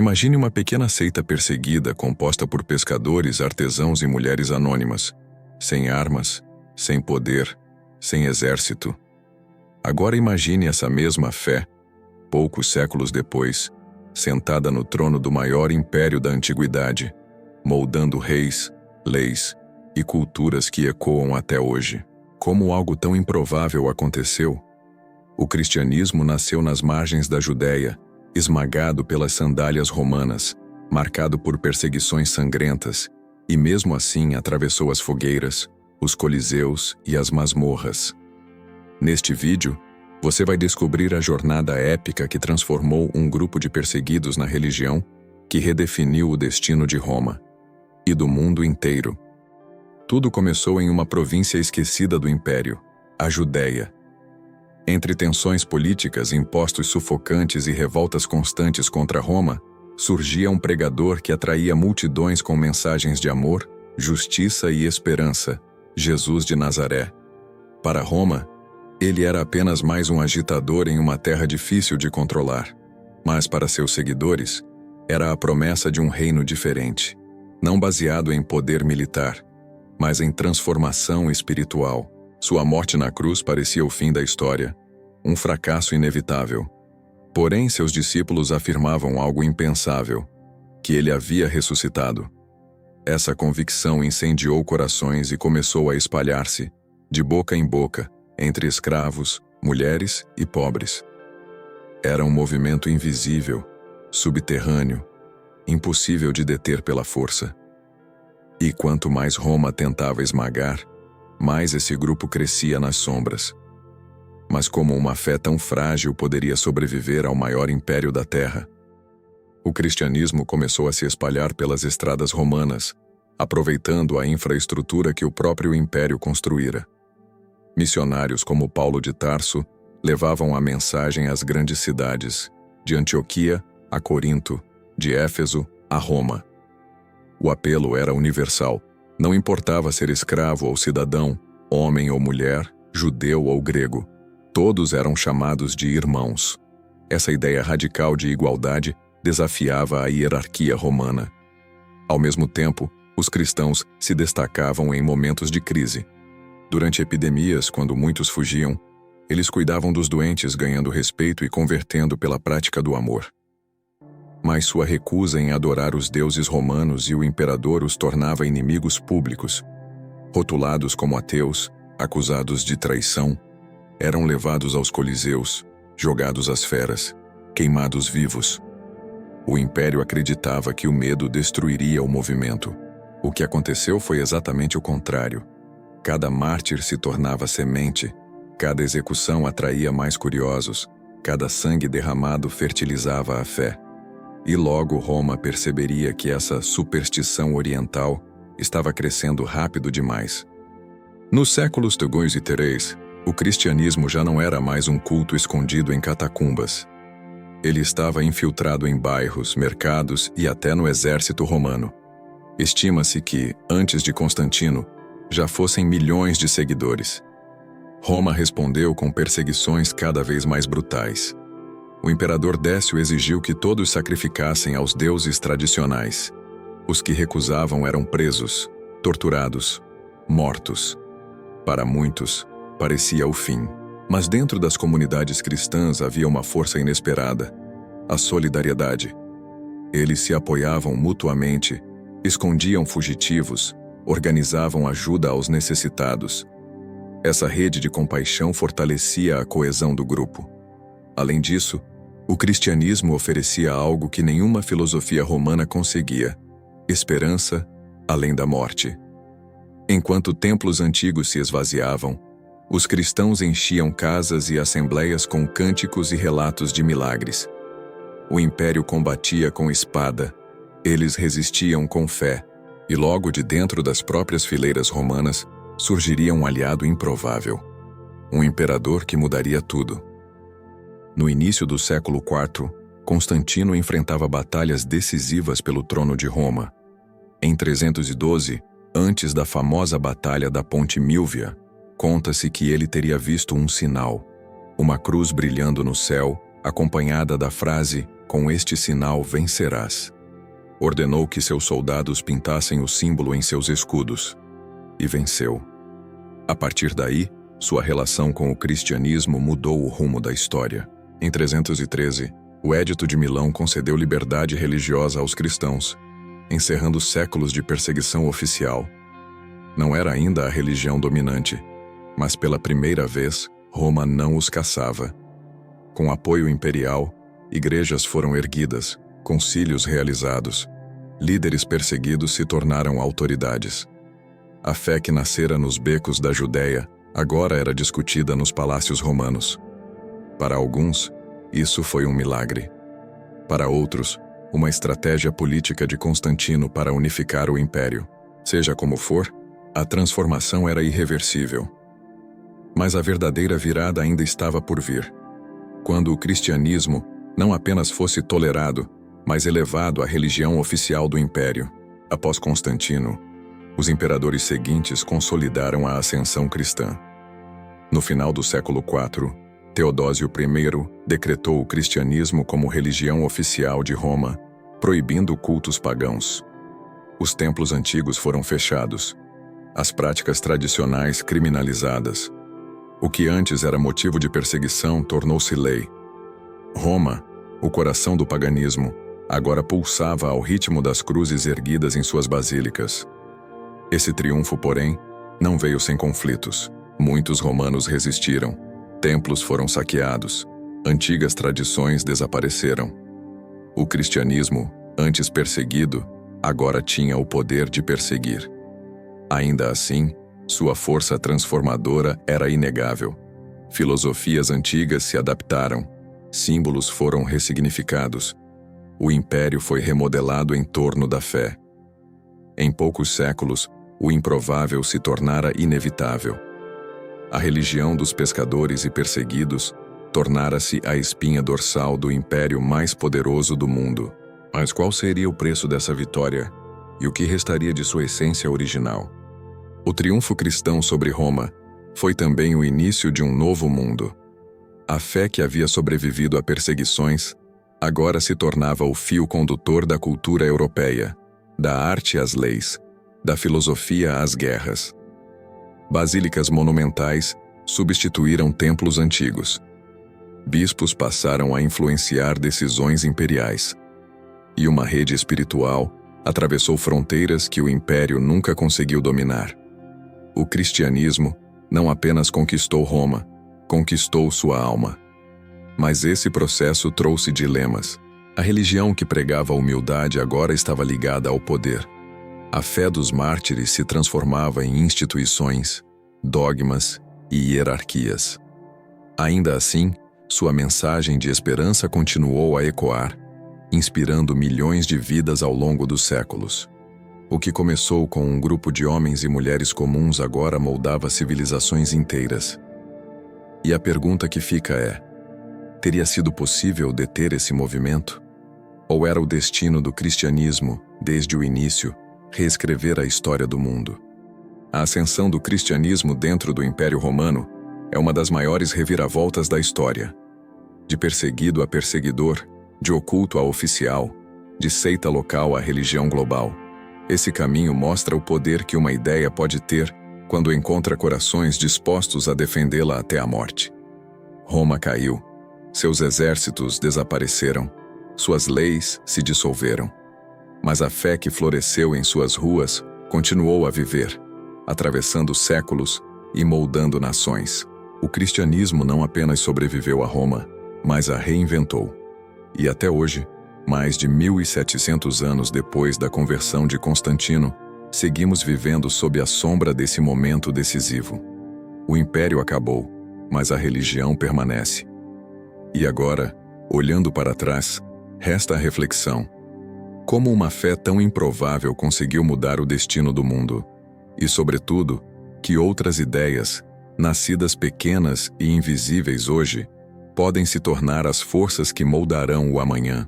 Imagine uma pequena seita perseguida composta por pescadores, artesãos e mulheres anônimas, sem armas, sem poder, sem exército. Agora imagine essa mesma fé, poucos séculos depois, sentada no trono do maior império da antiguidade, moldando reis, leis e culturas que ecoam até hoje. Como algo tão improvável aconteceu? O cristianismo nasceu nas margens da Judéia, esmagado pelas sandálias romanas, marcado por perseguições sangrentas, e mesmo assim atravessou as fogueiras, os coliseus e as masmorras. Neste vídeo, você vai descobrir a jornada épica que transformou um grupo de perseguidos na religião que redefiniu o destino de Roma e do mundo inteiro. Tudo começou em uma província esquecida do Império, a Judéia. Entre tensões políticas, impostos sufocantes e revoltas constantes contra Roma, surgia um pregador que atraía multidões com mensagens de amor, justiça e esperança, Jesus de Nazaré. Para Roma, ele era apenas mais um agitador em uma terra difícil de controlar. Mas para seus seguidores, era a promessa de um reino diferente, não baseado em poder militar, mas em transformação espiritual. Sua morte na cruz parecia o fim da história, um fracasso inevitável. Porém, seus discípulos afirmavam algo impensável, que ele havia ressuscitado. Essa convicção incendiou corações e começou a espalhar-se, de boca em boca, entre escravos, mulheres e pobres. Era um movimento invisível, subterrâneo, impossível de deter pela força. E quanto mais Roma tentava esmagar, mais esse grupo crescia nas sombras. Mas como uma fé tão frágil poderia sobreviver ao maior império da terra? O cristianismo começou a se espalhar pelas estradas romanas, aproveitando a infraestrutura que o próprio império construíra. Missionários como Paulo de Tarso levavam a mensagem às grandes cidades, de Antioquia a Corinto, de Éfeso a Roma. O apelo era universal, não importava ser escravo ou cidadão, homem ou mulher, judeu ou grego. Todos eram chamados de irmãos. Essa ideia radical de igualdade desafiava a hierarquia romana. Ao mesmo tempo, os cristãos se destacavam em momentos de crise. Durante epidemias, quando muitos fugiam, eles cuidavam dos doentes, ganhando respeito e convertendo pela prática do amor. Mas sua recusa em adorar os deuses romanos e o imperador os tornava inimigos públicos. Rotulados como ateus, acusados de traição, eram levados aos coliseus, jogados às feras, queimados vivos. O império acreditava que o medo destruiria o movimento. O que aconteceu foi exatamente o contrário. Cada mártir se tornava semente, cada execução atraía mais curiosos, cada sangue derramado fertilizava a fé. E logo Roma perceberia que essa superstição oriental estava crescendo rápido demais. Nos séculos 2 e 3, o cristianismo já não era mais um culto escondido em catacumbas. Ele estava infiltrado em bairros, mercados e até no exército romano. Estima-se que, antes de Constantino, já fossem milhões de seguidores. Roma respondeu com perseguições cada vez mais brutais. O imperador Décio exigiu que todos sacrificassem aos deuses tradicionais. Os que recusavam eram presos, torturados, mortos. Para muitos, parecia o fim. Mas dentro das comunidades cristãs havia uma força inesperada: a solidariedade. Eles se apoiavam mutuamente, escondiam fugitivos, organizavam ajuda aos necessitados. Essa rede de compaixão fortalecia a coesão do grupo. Além disso, o cristianismo oferecia algo que nenhuma filosofia romana conseguia: esperança além da morte. Enquanto templos antigos se esvaziavam, os cristãos enchiam casas e assembleias com cânticos e relatos de milagres. O império combatia com espada, eles resistiam com fé, e logo de dentro das próprias fileiras romanas surgiria um aliado improvável, um imperador que mudaria tudo. No início do século IV, Constantino enfrentava batalhas decisivas pelo trono de Roma. Em 312, antes da famosa Batalha da Ponte Milvia, conta-se que ele teria visto um sinal, uma cruz brilhando no céu, acompanhada da frase com este sinal vencerás. Ordenou que seus soldados pintassem o símbolo em seus escudos. E venceu. A partir daí, sua relação com o cristianismo mudou o rumo da história. Em 313, o Edito de Milão concedeu liberdade religiosa aos cristãos, encerrando séculos de perseguição oficial. Não era ainda a religião dominante, mas pela primeira vez, Roma não os caçava. Com apoio imperial, igrejas foram erguidas, concílios realizados, líderes perseguidos se tornaram autoridades. A fé que nascera nos becos da Judéia agora era discutida nos palácios romanos. Para alguns, isso foi um milagre. Para outros, uma estratégia política de Constantino para unificar o império. Seja como for, a transformação era irreversível. Mas a verdadeira virada ainda estava por vir. Quando o cristianismo não apenas fosse tolerado, mas elevado à religião oficial do império. Após Constantino, os imperadores seguintes consolidaram a ascensão cristã. No final do século IV, Teodósio I decretou o cristianismo como religião oficial de Roma, proibindo cultos pagãos. Os templos antigos foram fechados, as práticas tradicionais criminalizadas. O que antes era motivo de perseguição tornou-se lei. Roma, o coração do paganismo, agora pulsava ao ritmo das cruzes erguidas em suas basílicas. Esse triunfo, porém, não veio sem conflitos. Muitos romanos resistiram, templos foram saqueados, antigas tradições desapareceram. O cristianismo, antes perseguido, agora tinha o poder de perseguir. Ainda assim, sua força transformadora era inegável. Filosofias antigas se adaptaram, símbolos foram ressignificados. O império foi remodelado em torno da fé. Em poucos séculos, o improvável se tornara inevitável. A religião dos pescadores e perseguidos tornara-se a espinha dorsal do império mais poderoso do mundo. Mas qual seria o preço dessa vitória e o que restaria de sua essência original? O triunfo cristão sobre Roma foi também o início de um novo mundo. A fé que havia sobrevivido a perseguições agora se tornava o fio condutor da cultura europeia, da arte às leis, da filosofia às guerras. Basílicas monumentais substituíram templos antigos. Bispos passaram a influenciar decisões imperiais. E uma rede espiritual atravessou fronteiras que o império nunca conseguiu dominar. O cristianismo não apenas conquistou Roma, conquistou sua alma. Mas esse processo trouxe dilemas. A religião que pregava a humildade agora estava ligada ao poder. A fé dos mártires se transformava em instituições, dogmas e hierarquias. Ainda assim, sua mensagem de esperança continuou a ecoar, inspirando milhões de vidas ao longo dos séculos. O que começou com um grupo de homens e mulheres comuns agora moldava civilizações inteiras. E a pergunta que fica é: teria sido possível deter esse movimento? Ou era o destino do cristianismo, desde o início, reescrever a história do mundo? A ascensão do cristianismo dentro do Império Romano é uma das maiores reviravoltas da história. De perseguido a perseguidor, de oculto a oficial, de seita local a religião global. Esse caminho mostra o poder que uma ideia pode ter quando encontra corações dispostos a defendê-la até a morte. Roma caiu, seus exércitos desapareceram, suas leis se dissolveram. Mas a fé que floresceu em suas ruas continuou a viver, atravessando séculos e moldando nações. O cristianismo não apenas sobreviveu a Roma, mas a reinventou. E até hoje, mais de 1700 anos depois da conversão de Constantino, seguimos vivendo sob a sombra desse momento decisivo. O império acabou, mas a religião permanece. E agora, olhando para trás, resta a reflexão. Como uma fé tão improvável conseguiu mudar o destino do mundo? E, sobretudo, que outras ideias, nascidas pequenas e invisíveis hoje, podem se tornar as forças que moldarão o amanhã?